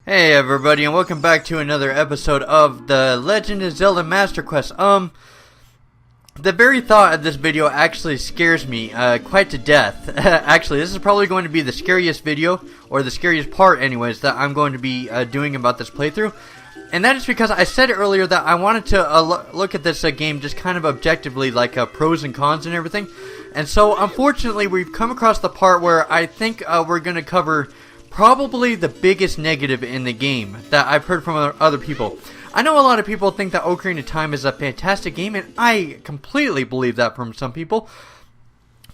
Hey everybody, and welcome back to another episode of the Legend of Zelda Master Quest. The very thought of this video actually scares me quite to death. Actually, this is probably going to be the scariest video, or the scariest part anyways, that I'm going to be doing about this playthrough. And that is because I said earlier that I wanted to look at this game just kind of objectively, like pros and cons and everything. And so, unfortunately, we've come across the part where I think we're going to cover probably the biggest negative in the game that I've heard from other people. I know a lot of people think that Ocarina of Time is a fantastic game, and I completely believe that from some people.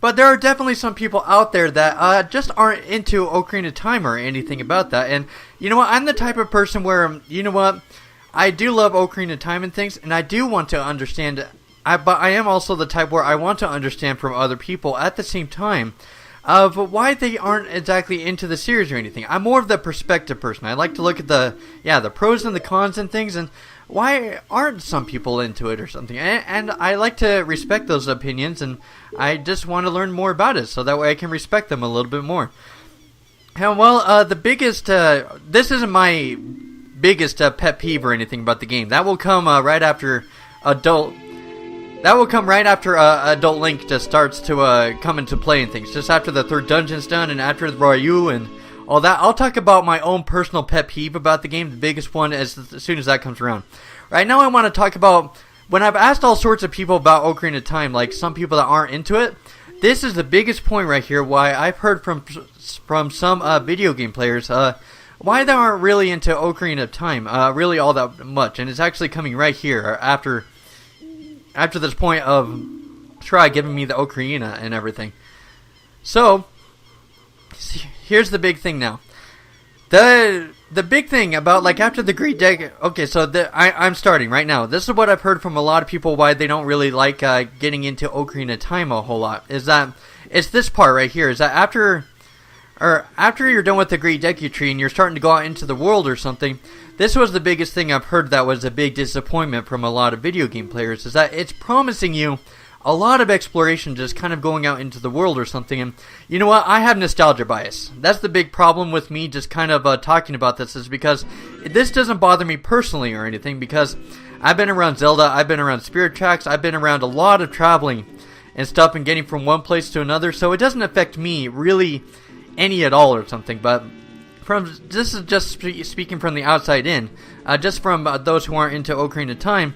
But there are definitely some people out there that just aren't into Ocarina of Time or anything about that. And you know what? I'm the type of person where, you know what? I do love Ocarina of Time and things, and I do want to understand. But I am also the type where I want to understand from other people at the same time of why they aren't exactly into the series or anything. I'm more of the perspective person. I like to look at the pros and the cons and things, and why aren't some people into it or something. And I like to respect those opinions, and I just want to learn more about it, so that way I can respect them a little bit more. And well, the biggest, this isn't my biggest pet peeve or anything about the game. That will come right after Adult Link just starts to come into play and things. Just after the third dungeon's done and after the Ryu and all that. I'll talk about my own personal pet peeve about the game, the biggest one, as soon as that comes around. Right now I want to talk about, when I've asked all sorts of people about Ocarina of Time, like some people that aren't into it, this is the biggest point right here why I've heard from some video game players why they aren't really into Ocarina of Time, really all that much. And it's actually coming right here after this point of Try giving me the Ocarina and everything. So, here's the big thing now. The big thing about, like, after the Great Deck... Okay, so I'm starting right now. This is what I've heard from a lot of people why they don't really like getting into Ocarina of Time a whole lot. Is that... It's this part right here. Is that after you're done with the Great Deku Tree and you're starting to go out into the world or something... This was the biggest thing I've heard that was a big disappointment from a lot of video game players, is that it's promising you a lot of exploration just kind of going out into the world or something. And you know what? I have nostalgia bias. That's the big problem with me just kind of talking about this, is because this doesn't bother me personally or anything, because I've been around Zelda, I've been around Spirit Tracks, I've been around a lot of traveling and stuff and getting from one place to another, so it doesn't affect me really any at all or something. But this is just speaking from the outside in, just from those who aren't into Ocarina of Time,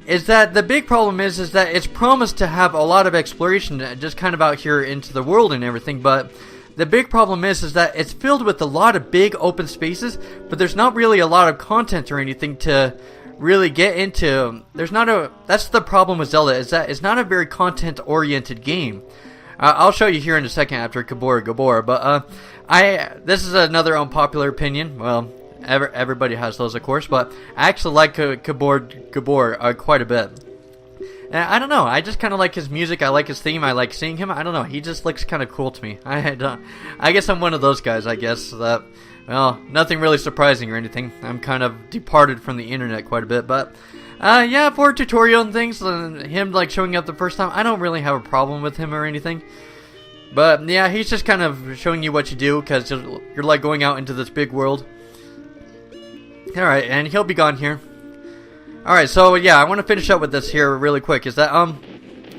is that the big problem is that it's promised to have a lot of exploration just kind of out here into the world and everything, but the big problem is that it's filled with a lot of big open spaces, but there's not really a lot of content or anything to really get into. That's the problem with Zelda, is that it's not a very content-oriented game. I'll show you here in a second after Gabora, but this is another unpopular opinion. Well, everybody has those, of course, but I actually like Gabor quite a bit. And I don't know, I just kind of like his music, I like his theme, I like seeing him. I don't know, he just looks kind of cool to me. I guess I'm one of those guys, I guess, that, well, nothing really surprising or anything. I'm kind of departed from the internet quite a bit, but... yeah, for tutorial and things, and him, like, showing up the first time, I don't really have a problem with him or anything. But, yeah, he's just kind of showing you what you do, because you're, like, going out into this big world. Alright, and he'll be gone here. Alright, so, yeah, I want to finish up with this here really quick, is that,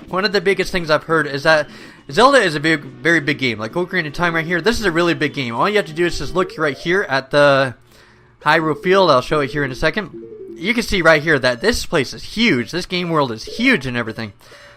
one of the biggest things I've heard is that Zelda is a very big game. Like, Ocarina of Time right here, this is a really big game. All you have to do is just look right here at the Hyrule Field. I'll show it here in a second. You can see right here that this place is huge. This game world is huge and everything.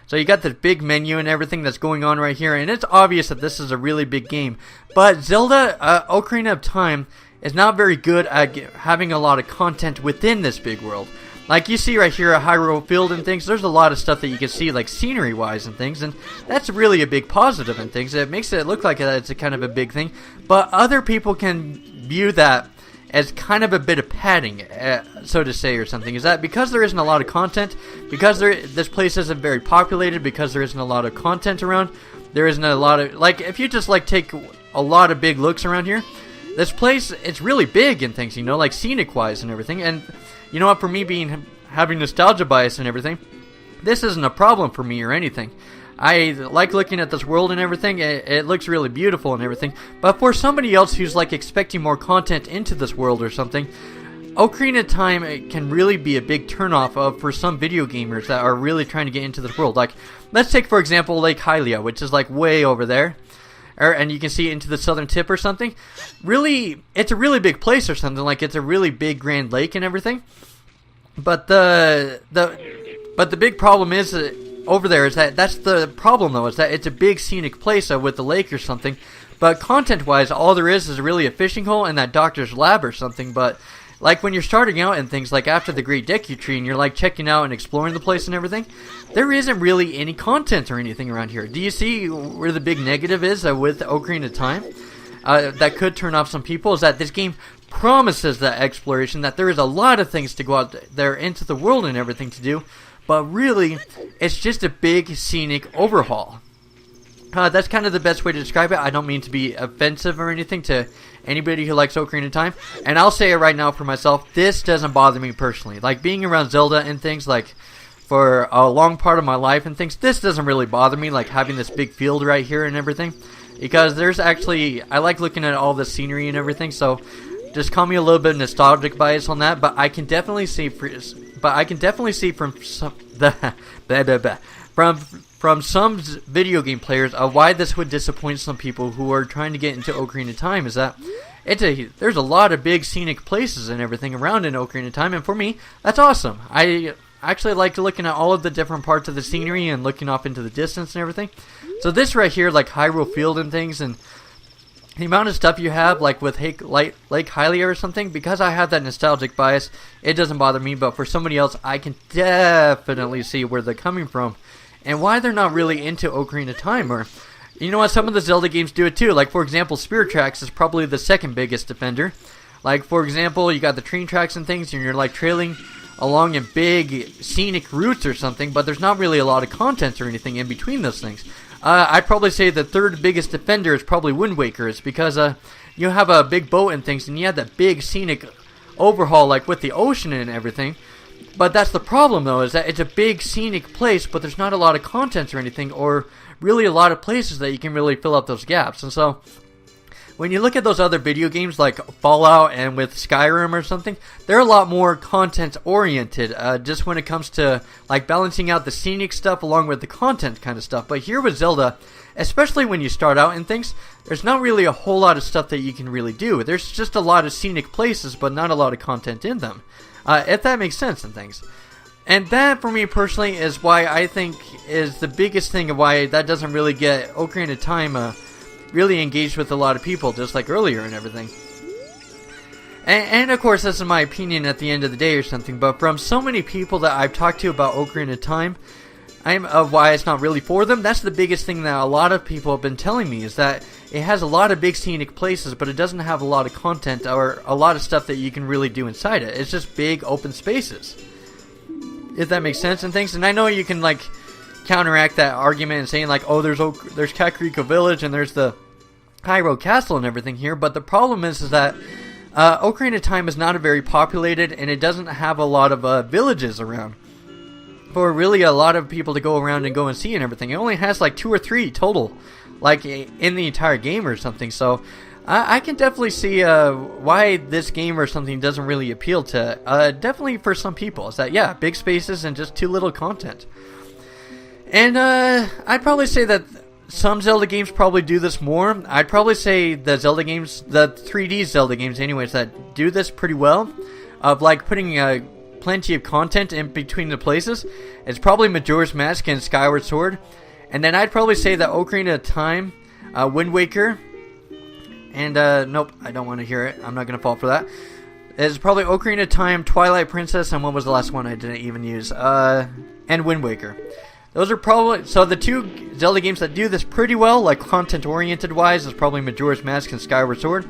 So you got this big menu and everything that's going on right here, and it's obvious that this is a really big game. But Zelda Ocarina of Time is not very good at having a lot of content within this big world. Like you see right here at Hyrule Field and things, there's a lot of stuff that you can see, like scenery-wise and things, and that's really a big positive and things. It makes it look like it's a kind of a big thing, but other people can view that as kind of a bit of padding, so to say, or something. Is that because there isn't a lot of content, because this place isn't very populated, because there isn't a lot of content around, there isn't a lot of, like, if you just, like, take a lot of big looks around here, this place, it's really big and things, you know, like, scenic-wise and everything, and, you know what, for me having nostalgia bias and everything, this isn't a problem for me or anything. I like looking at this world and everything. It looks really beautiful and everything. But for somebody else who's like expecting more content into this world or something, Ocarina of Time can really be a big turnoff for some video gamers that are really trying to get into this world. Like, let's take for example Lake Hylia, which is like way over there. And you can see into the southern tip or something. Really, it's a really big place or something. Like, it's a really big grand lake and everything. But the big problem is over there is that's the problem though, is that it's a big scenic place with the lake or something. But content-wise, all there is really a fishing hole and that doctor's lab or something. But like when you're starting out and things, like after the Great Deku Tree and you're like checking out and exploring the place and everything, there isn't really any content or anything around here. Do you see where the big negative is with Ocarina of Time? That could turn off some people, is that this game promises that exploration, that there is a lot of things to go out there into the world and everything to do, but really, it's just a big scenic overhaul. That's kind of the best way to describe it. I don't mean to be offensive or anything to anybody who likes Ocarina of Time. And I'll say it right now for myself, this doesn't bother me personally. Like, being around Zelda and things, like, for a long part of my life and things, this doesn't really bother me, like having this big field right here and everything. Because there's actually, I like looking at all the scenery and everything, so just call me a little bit nostalgic bias on that. But I can definitely see, from some, from some video game players why this would disappoint some people who are trying to get into Ocarina of Time, is that there's a lot of big scenic places and everything around in Ocarina of Time, and for me, that's awesome. I actually like looking at all of the different parts of the scenery and looking off into the distance and everything. So this right here, like Hyrule Field and things, and the amount of stuff you have, like with Lake Hylia or something, because I have that nostalgic bias, it doesn't bother me, but for somebody else, I can definitely see where they're coming from and why they're not really into Ocarina of Time. Or, you know what, some of the Zelda games do it too. Like, for example, Spirit Tracks is probably the second biggest offender. Like, for example, you got the train tracks and things, and you're like trailing along in big scenic routes or something, but there's not really a lot of content or anything in between those things. I'd probably say the third biggest offender is probably Wind Waker. It's because you have a big boat and things, and you have that big scenic overhaul, like with the ocean and everything. But that's the problem though, is that it's a big scenic place, but there's not a lot of content or anything, or really a lot of places that you can really fill up those gaps. And so, when you look at those other video games like Fallout and with Skyrim or something, they're a lot more content oriented, just when it comes to like balancing out the scenic stuff along with the content kind of stuff. But here with Zelda, especially when you start out and things, there's not really a whole lot of stuff that you can really do. There's just a lot of scenic places, but not a lot of content in them. If that makes sense and things. And that, for me personally, is why I think is the biggest thing of why that doesn't really get Ocarina of Time really engaged with a lot of people, just like earlier and everything. And of course, this is my opinion at the end of the day or something, but from so many people that I've talked to about Ocarina of Time, why it's not really for them, that's the biggest thing that a lot of people have been telling me, is that it has a lot of big scenic places, but it doesn't have a lot of content or a lot of stuff that you can really do inside it. It's just big open spaces, if that makes sense and things. And I know you can like counteract that argument and saying like, oh, there's Kakariko Village and there's the Hyrule Castle and everything here, but the problem is that Ocarina of Time is not a very populated, and it doesn't have a lot of villages around for really a lot of people to go around and go and see and everything. It only has like 2 or 3 total, like in the entire game or something. So I can definitely see why this game or something doesn't really appeal to definitely for some people. Is that, yeah, big spaces and just too little content. And I'd probably say that some Zelda games probably do this more. I'd probably say the Zelda games, the 3D Zelda games anyways, that do this pretty well, of like putting plenty of content in between the places. It's probably Majora's Mask and Skyward Sword. And then I'd probably say that Ocarina of Time, Wind Waker, and nope, I don't want to hear it. I'm not going to fall for that. It's probably Ocarina of Time, Twilight Princess, and what was the last one I didn't even use? And Wind Waker. Those are probably, so the 2 Zelda games that do this pretty well, like content-oriented wise, is probably Majora's Mask and Skyward Sword.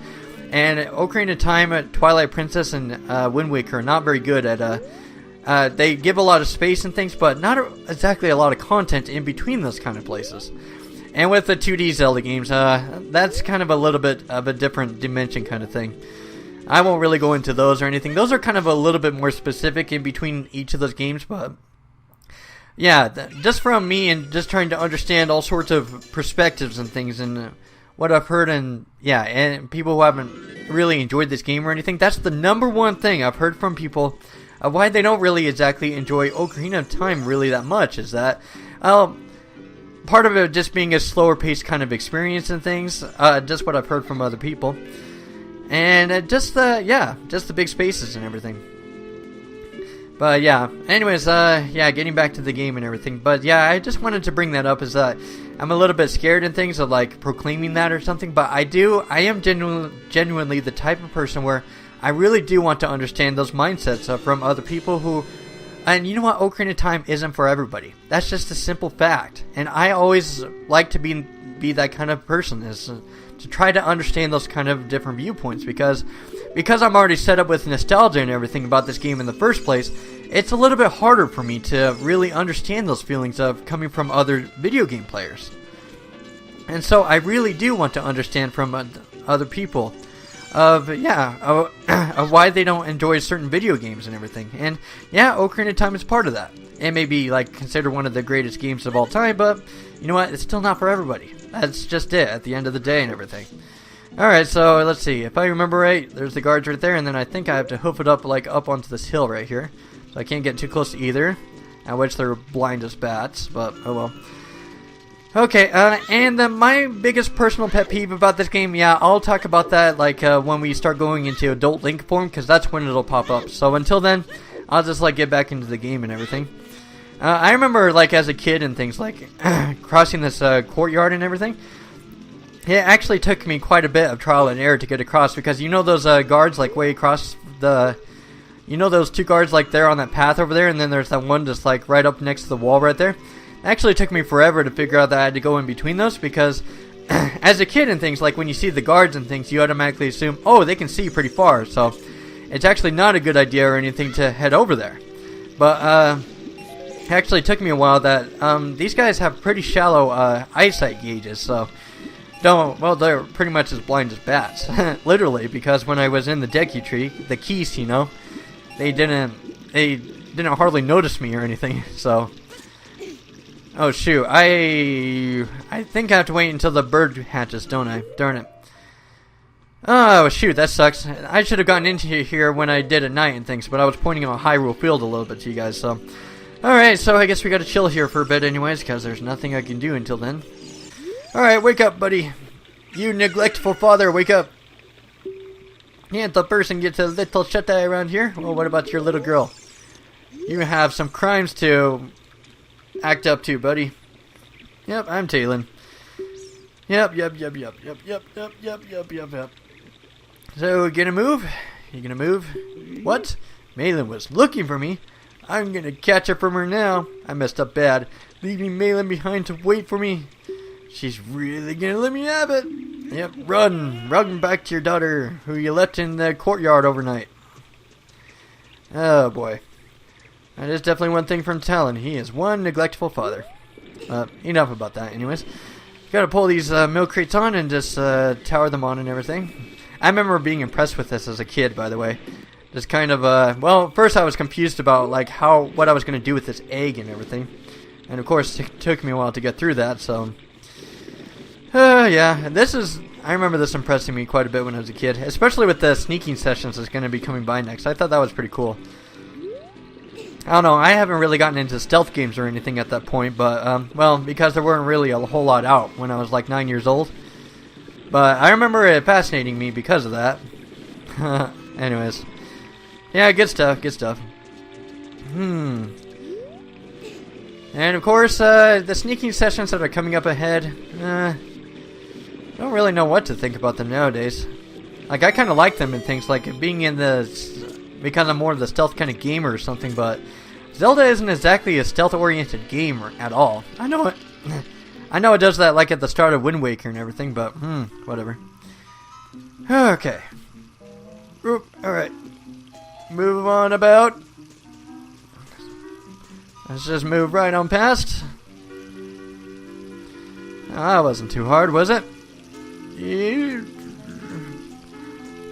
And Ocarina of Time, Twilight Princess, and Wind Waker are not very good at, they give a lot of space and things, but not exactly a lot of content in between those kind of places. And with the 2D Zelda games, that's kind of a little bit of a different dimension kind of thing. I won't really go into those or anything. Those are kind of a little bit more specific in between each of those games, but yeah, just from me and just trying to understand all sorts of perspectives and things and what I've heard and yeah, and people who haven't really enjoyed this game or anything, that's the number one thing I've heard from people of why they don't really exactly enjoy Ocarina of Time really that much is that, part of it just being a slower paced kind of experience and things, just what I've heard from other people, and just the big spaces and everything. But yeah, anyways, yeah, getting back to the game and everything. But yeah, I just wanted to bring that up is that I'm a little bit scared and things of like proclaiming that or something. But I am genuinely the type of person where I really do want to understand those mindsets from other people who, and you know what, Ocarina of Time isn't for everybody. That's just a simple fact. And I always like to be that kind of person, is to try to understand those kind of different viewpoints because I'm already set up with nostalgia and everything about this game in the first place. It's a little bit harder for me to really understand those feelings of coming from other video game players. And so I really do want to understand from other people of why they don't enjoy certain video games and everything. And yeah, Ocarina of Time is part of that. It may be like considered one of the greatest games of all time, but you know what? It's still not for everybody. That's just it at the end of the day and everything. Alright, so let's see. If I remember right, there's the guards right there, and then I think I have to hoof it up like up onto this hill right here. So I can't get too close to either. At which they're blind as bats, but oh well. Okay, and my biggest personal pet peeve about this game, yeah, I'll talk about that like when we start going into adult Link form, because that's when it'll pop up. So until then, I'll just like get back into the game and everything. I remember like as a kid and things like crossing this courtyard and everything. It actually took me quite a bit of trial and error to get across because you know those guards like way across the, you know those two guards like there on that path over there, and then there's that one just like right up next to the wall right there. It actually took me forever to figure out that I had to go in between those because as a kid and things, like when you see the guards and things, you automatically assume, oh, they can see pretty far, so it's actually not a good idea or anything to head over there. But it actually took me a while that these guys have pretty shallow eyesight gauges, so they're pretty much as blind as bats, literally, because when I was in the Deku Tree, the Keys, you know, they didn't hardly notice me or anything, so. Oh shoot, I think I have to wait until the bird hatches, don't I? Darn it. Oh shoot, that sucks. I should have gotten into here when I did at night and things, but I was pointing out Hyrule Field a little bit to you guys, so. Alright, so I guess we gotta chill here for a bit anyways, because there's nothing I can do until then. Alright, wake up, buddy. You neglectful father, wake up. Can't the person get a little shut eye around here? Well, what about your little girl? You have some crimes to act up to, buddy. Yep, I'm Talon. Yep. So, gonna move? You gonna move? What? Malin was looking for me. I'm gonna catch up from her now. I messed up bad, leaving Malin behind to wait for me. She's really gonna let me have it. Yep, run back to your daughter, who you left in the courtyard overnight. Oh boy. That is definitely one thing from Talon. He is one neglectful father. Enough about that anyways. Gotta pull these milk crates on and just tower them on and everything. I remember being impressed with this as a kid, by the way. Just kind of, well, first I was confused about like what I was gonna do with this egg and everything. And of course it took me a while to get through that, so. Yeah, I remember this impressing me quite a bit when I was a kid. Especially with the sneaking sessions that's gonna be coming by next. I thought that was pretty cool. I don't know, I haven't really gotten into stealth games or anything at that point, but, well, because there weren't really a whole lot out when I was like 9 years old. But I remember it fascinating me because of that. Anyways. Yeah, good stuff. And of course, the sneaking sessions that are coming up ahead, I don't really know what to think about them nowadays. Like, I kind of like them and things, like being in because I'm more of the stealth kind of gamer or something, but Zelda isn't exactly a stealth-oriented game at all. I know it. I know it does that like at the start of Wind Waker and everything, but whatever. Okay. Alright. Move on about. Let's just move right on past. That wasn't too hard, was it?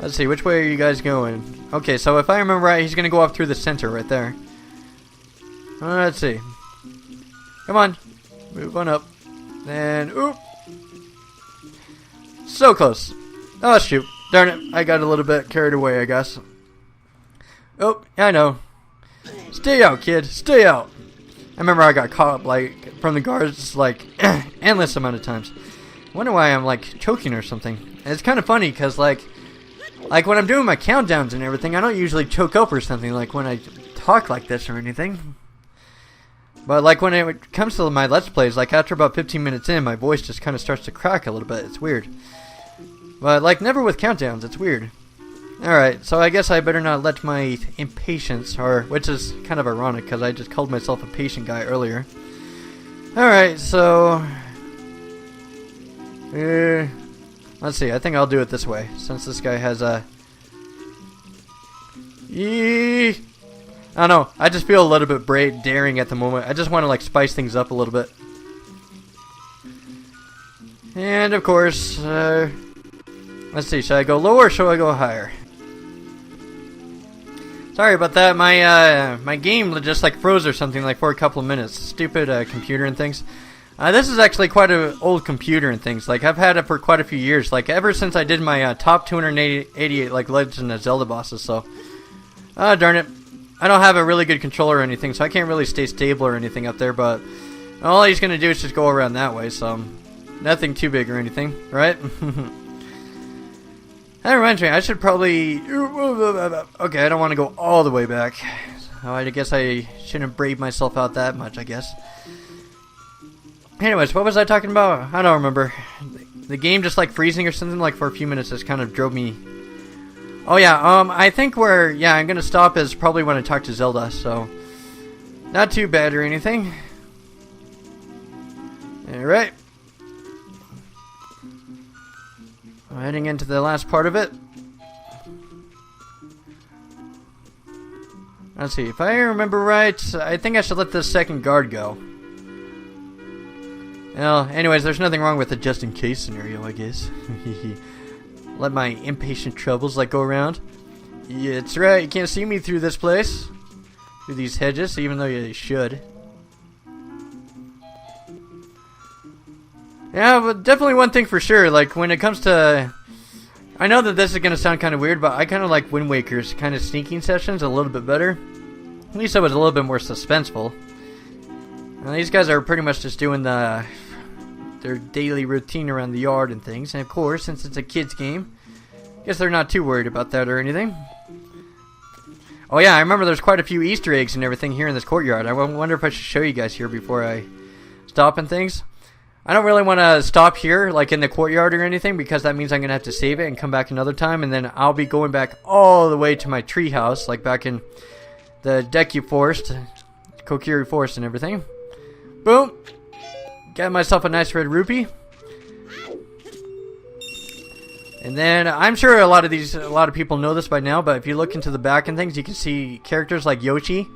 Let's see, which way are you guys going? Okay, so if I remember right, he's going to go up through the center right there. Let's see. Come on. Move on up. Then, oop. So close. Oh, shoot. Darn it. I got a little bit carried away, I guess. Oh, yeah, I know. Stay out, kid. Stay out. I remember I got caught, like, from the guards, like, endless amount of times. I wonder why I'm, like, choking or something. And it's kind of funny, because, like when I'm doing my countdowns and everything, I don't usually choke up or something, like, when I talk like this or anything. But, like, when it comes to my Let's Plays, like, after about 15 minutes in, my voice just kind of starts to crack a little bit. It's weird. But, like, never with countdowns. It's weird. Alright, so I guess I better not let my impatience, which is kind of ironic, because I just called myself a patient guy earlier. Alright, so... let's see, I think I'll do it this way, since this guy has a... I don't know, I just feel a little bit daring at the moment. I just want to, like, spice things up a little bit. And, of course, let's see, should I go lower or should I go higher? Sorry about that, my game just, like, froze or something, like, for a couple of minutes. Stupid computer and things. This is actually quite an old computer and things. Like, I've had it for quite a few years. Like, ever since I did my top 288, like, Legend of Zelda bosses, so... darn it. I don't have a really good controller or anything, so I can't really stay stable or anything up there, but... all he's gonna do is just go around that way, so... nothing too big or anything, right? That reminds me, I should probably... okay, I don't want to go all the way back. So I guess I shouldn't brave myself out that much, I guess. Anyways, what was I talking about? I don't remember. The game just like freezing or something like for a few minutes just kind of drove me... oh yeah, I think where... yeah, I'm gonna stop is probably when I talk to Zelda, so... not too bad or anything. Alright. Heading into the last part of it. Let's see, if I remember right, I think I should let the second guard go. Well, anyways, there's nothing wrong with the just in case scenario, I guess. Let my impatient troubles, like, go around. Yeah, it's right, you can't see me through this place. Through these hedges, even though you should. Yeah, but definitely one thing for sure, like, when it comes to... I know that this is going to sound kind of weird, but I kind of like Wind Waker's kind of sneaking sessions a little bit better. At least it was a little bit more suspenseful. Now, these guys are pretty much just doing their daily routine around the yard and things. And of course, since it's a kid's game, I guess they're not too worried about that or anything. Oh yeah, I remember there's quite a few Easter eggs and everything here in this courtyard. I wonder if I should show you guys here before I stop and things. I don't really want to stop here, like in the courtyard or anything, because that means I'm going to have to save it and come back another time, and then I'll be going back all the way to my tree house, like back in the Deku Forest, Kokiri Forest and everything. Boom! Got myself a nice red rupee. And then, I'm sure a lot of people know this by now, but if you look into the back and things, you can see characters like Yoshi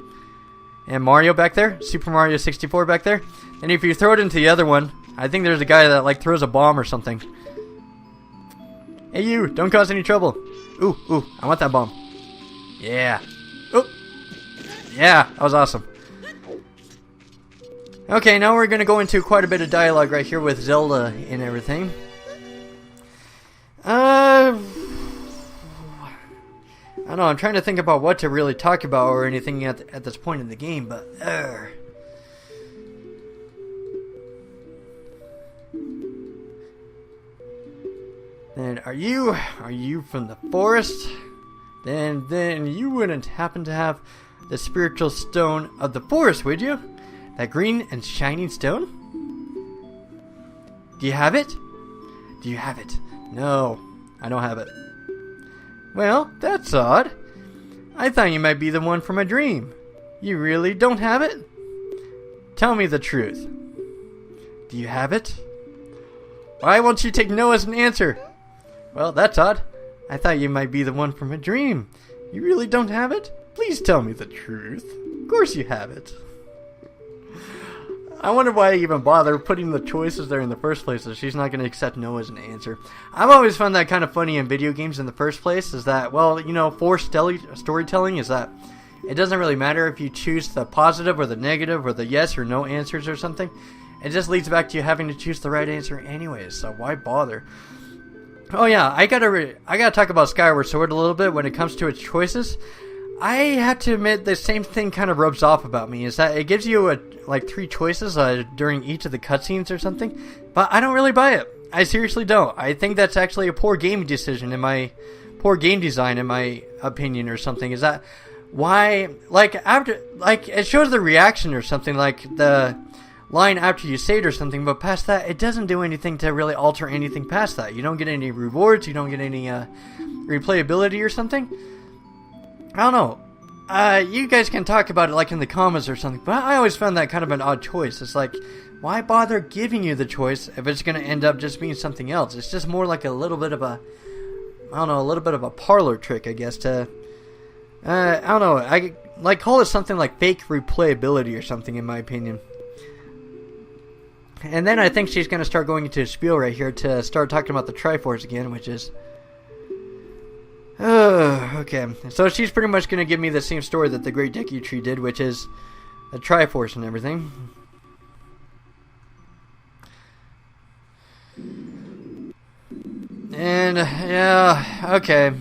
and Mario back there, Super Mario 64 back there. And if you throw it into the other one, I think there's a guy that like throws a bomb or something. Hey you, don't cause any trouble. Ooh, ooh, I want that bomb. Yeah. Oh. Yeah, that was awesome. Okay, now we're going to go into quite a bit of dialogue right here with Zelda and everything. I don't know, I'm trying to think about what to really talk about or anything at this point in the game, but... Then, are you from the forest? Then you wouldn't happen to have the spiritual stone of the forest, would you? That green and shining stone? Do you have it? Do you have it? No, I don't have it. Well, that's odd. I thought you might be the one from a dream. You really don't have it? Tell me the truth. Do you have it? Why won't you take no as an answer? Well, that's odd. I thought you might be the one from a dream. You really don't have it? Please tell me the truth. Of course you have it. I wonder why I even bother putting the choices there in the first place if she's not going to accept no as an answer. I've always found that kind of funny in video games in the first place, is that, well, you know, forced storytelling is that it doesn't really matter if you choose the positive or the negative or the yes or no answers or something. It just leads back to you having to choose the right answer anyways, so why bother? Oh yeah, I gotta talk about Skyward Sword a little bit when it comes to its choices. I have to admit the same thing kind of rubs off about me, is that it gives you like 3 choices during each of the cutscenes or something, but I don't really buy it. I seriously don't. I think that's actually a poor game design in my opinion or something. Is that why, like, after, like, it shows the reaction or something, like the line after you say it or something, but past that it doesn't do anything to really alter anything past that. You don't get any rewards, you don't get any replayability or something. I don't know. You guys can talk about it like in the comments or something, but I always found that kind of an odd choice. It's like, why bother giving you the choice if it's going to end up just being something else? It's just more like a little bit of a, I don't know, a little bit of a parlor trick, I guess, to, I don't know, I like call it something like fake replayability or something, in my opinion. And then I think she's going to start going into a spiel right here to start talking about the Triforce again, which is, okay. So she's pretty much going to give me the same story that the Great Deku Tree did, which is the Triforce and everything. And, yeah, okay.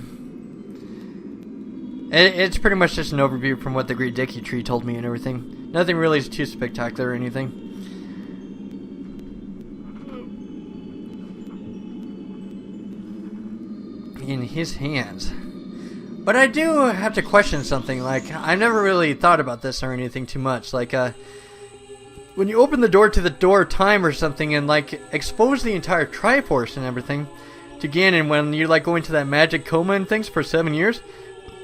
It's pretty much just an overview from what the Great Deku Tree told me and everything. Nothing really is too spectacular or anything. In his hands. But I do have to question something. Like, I never really thought about this or anything too much. Like, when you open the door to the door of time or something and, like, expose the entire Triforce and everything to Ganon when you, like, go into that magic coma and things for 7 years,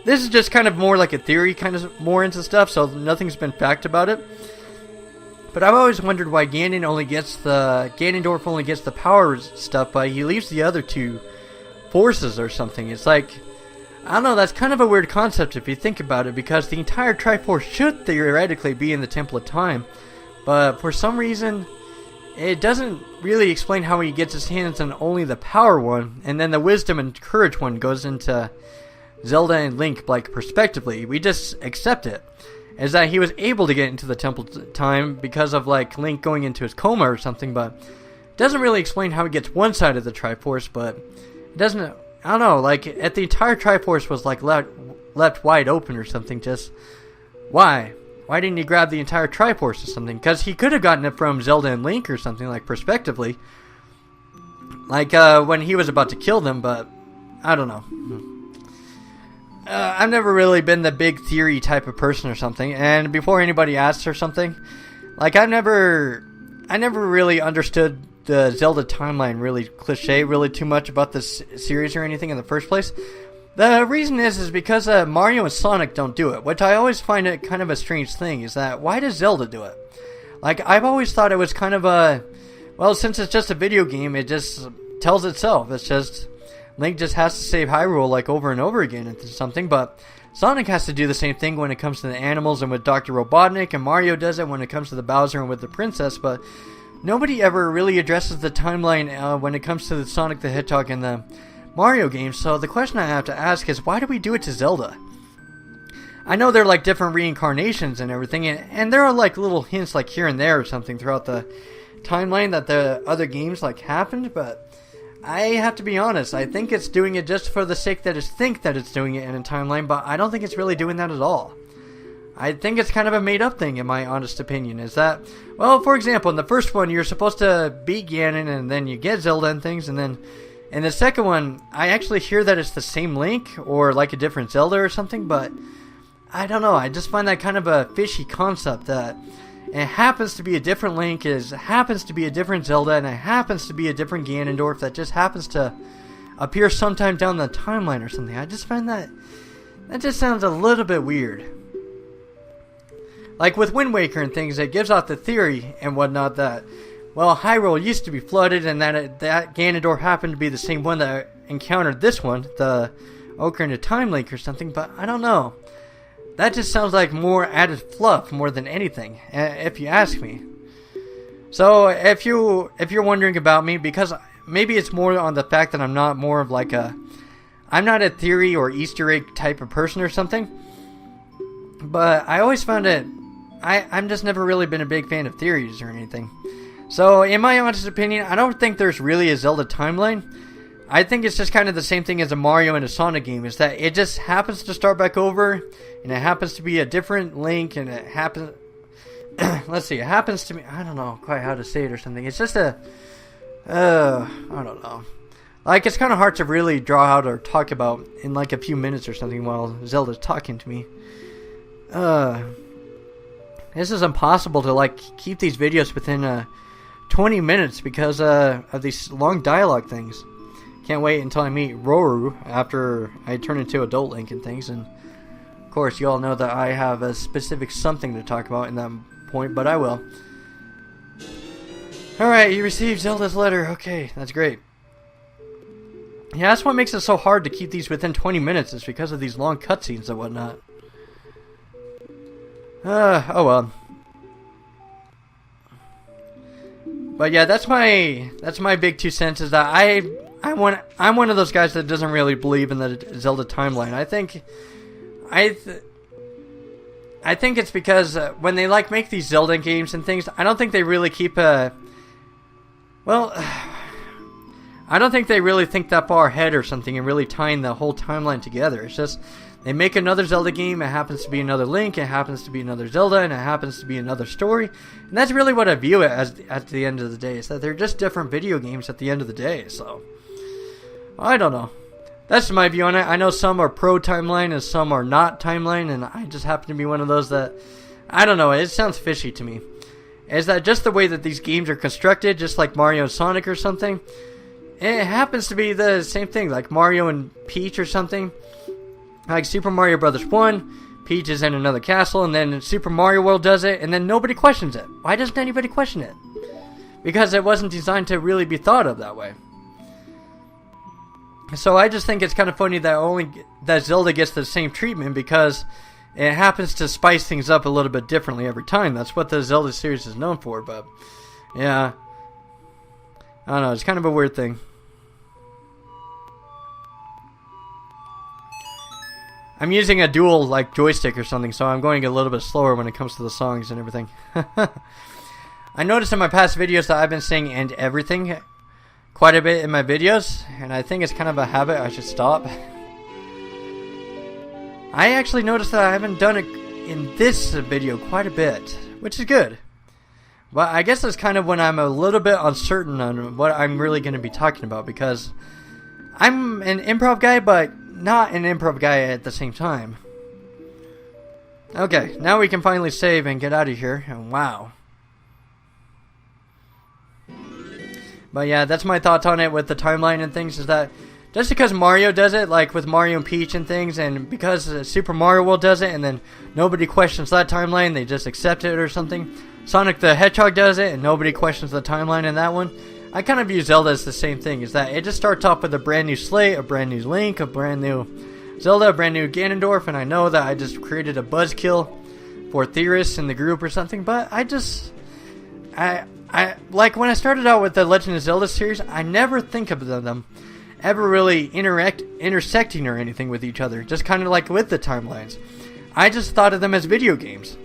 this is just kind of more like a theory, kind of more into stuff, so nothing's been fact about it. But I've always wondered why Ganondorf only gets the power stuff, but he leaves the other 2 forces or something. It's like, I don't know, that's kind of a weird concept if you think about it, because the entire Triforce should theoretically be in the Temple of Time, but for some reason it doesn't really explain how he gets his hands on only the power one, and then the wisdom and courage one goes into Zelda and Link, like, prospectively. We just accept it as that he was able to get into the Temple of Time because of, like, Link going into his coma or something, but it doesn't really explain how he gets one side of the Triforce. But doesn't, I don't know, like, if the entire Triforce was, like, left wide open or something, just, why didn't he grab the entire Triforce or something? Because he could have gotten it from Zelda and Link or something, like, prospectively, like, when he was about to kill them, but, I don't know. I've never really been the big theory type of person or something, and before anybody asks or something, like, I never really understood the Zelda timeline really cliche really too much about this series or anything in the first place. The reason is because Mario and Sonic don't do it, which I always find it kind of a strange thing, is that why does Zelda do it? Like, I've always thought it was kind of a, well, since it's just a video game, it just tells itself. It's just, Link just has to save Hyrule, like, over and over again and something, but Sonic has to do the same thing when it comes to the animals and with Dr. Robotnik, and Mario does it when it comes to the Bowser and with the princess, but nobody ever really addresses the timeline when it comes to the Sonic the Hedgehog and the Mario games. So the question I have to ask is, why do we do it to Zelda? I know they're like different reincarnations and everything, and there are like little hints like here and there or something throughout the timeline that the other games like happened, but I have to be honest, I think it's doing it just for the sake that it's doing it in a timeline, but I don't think it's really doing that at all. I think it's kind of a made-up thing, in my honest opinion, is that, well, for example, in the first one, you're supposed to beat Ganon, and then you get Zelda and things, and then in the second one, I actually hear that it's the same Link, or like a different Zelda or something, but I don't know, I just find that kind of a fishy concept, that it happens to be a different Link, it happens to be a different Zelda, and it happens to be a different Ganondorf that just happens to appear sometime down the timeline or something. I just find that just sounds a little bit weird. Like with Wind Waker and things, it gives out the theory and whatnot that, well, Hyrule used to be flooded, and that Ganondorf happened to be the same one that encountered this one, the Ocarina of Time Link or something, but I don't know. That just sounds like more added fluff more than anything, if you ask me. So if you're wondering about me, because maybe it's more on the fact that I'm not more of like I'm not a theory or Easter egg type of person or something. But I always found it, I'm just never really been a big fan of theories or anything. So, in my honest opinion, I don't think there's really a Zelda timeline. I think it's just kind of the same thing as a Mario and a Sonic game, is that it just happens to start back over, and it happens to be a different Link, and it happens... let's see, it happens to me... I don't know quite how to say it or something. It's just a... I don't know. Like, it's kind of hard to really draw out or talk about in like a few minutes or something while Zelda's talking to me. This is impossible to like keep these videos within 20 minutes because of these long dialogue things. Can't wait until I meet Roru after I turn into adult Link and things. And of course, you all know that I have a specific something to talk about in that point, but I will. Alright, you received Zelda's letter. Okay, that's great. Yeah, that's what makes it so hard to keep these within 20 minutes, is because of these long cutscenes and whatnot. Oh well. But yeah, that's my big 2 cents, is that I'm one of those guys that doesn't really believe in the Zelda timeline. I think it's because when they like make these Zelda games and things, I don't think they really keep I don't think they really think that far ahead or something and really tying the whole timeline together. It's just they make another Zelda game, it happens to be another Link, it happens to be another Zelda, and it happens to be another story. And that's really what I view it as at the end of the day, is that they're just different video games at the end of the day. So, I don't know. That's my view on it. I know some are pro timeline and some are not timeline, and I just happen to be one of those that, I don't know, it sounds fishy to me. Is that just the way that these games are constructed, just like Mario and Sonic or something? It happens to be the same thing, like Mario and Peach or something. Like Super Mario Bros. 1, Peach is in another castle, and then Super Mario World does it, and then nobody questions it. Why doesn't anybody question it? Because it wasn't designed to really be thought of that way. So I just think it's kind of funny that Zelda gets the same treatment, because it happens to spice things up a little bit differently every time. That's what the Zelda series is known for, but yeah. I don't know, it's kind of a weird thing. I'm using a dual like joystick or something, so I'm going a little bit slower when it comes to the songs and everything. I noticed in my past videos that I've been saying "and everything" quite a bit in my videos, and I think it's kind of a habit. I should stop. I actually noticed that I haven't done it in this video quite a bit, which is good. But I guess that's kind of when I'm a little bit uncertain on what I'm really going to be talking about, because I'm an improv guy, but not an improv guy at the same time. Okay, now we can finally save and get out of here. And wow. But yeah, that's my thoughts on it with the timeline and things, is that just because Mario does it, like with Mario and Peach and things, and because Super Mario World does it, and then nobody questions that timeline, they just accept it or something. Sonic the Hedgehog does it, and nobody questions the timeline in that one. I kind of view Zelda as the same thing, is that it just starts off with a brand new slate, a brand new Link, a brand new Zelda, a brand new Ganondorf, and I know that I just created a buzzkill for theorists in the group or something, but I like when I started out with the Legend of Zelda series, I never think of them ever really intersecting or anything with each other, just kind of like with the timelines. I just thought of them as video games.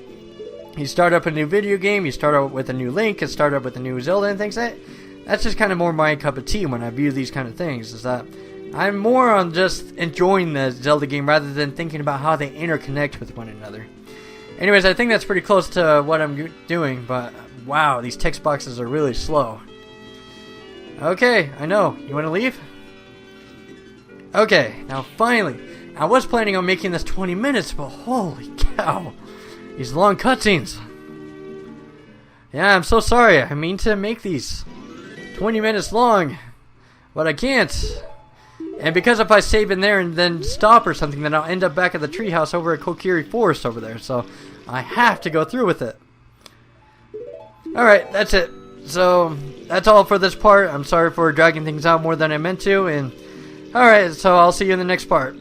You start up a new video game, you start out with a new Link, you start up with a new Zelda and things like that. That's just kind of more my cup of tea when I view these kind of things, is that I'm more on just enjoying the Zelda game rather than thinking about how they interconnect with one another. Anyways, I think that's pretty close to what I'm doing, but wow, these text boxes are really slow. Okay, I know. You want to leave? Okay, now finally. I was planning on making this 20 minutes, but holy cow. These long cutscenes. Yeah, I'm so sorry. I mean to make these 20 minutes long, but I can't. And because if I save in there and then stop or something, then I'll end up back at the treehouse over at Kokiri Forest over there. So I have to go through with it. Alright, that's it. So that's all for this part. I'm sorry for dragging things out more than I meant to. And alright, so I'll see you in the next part.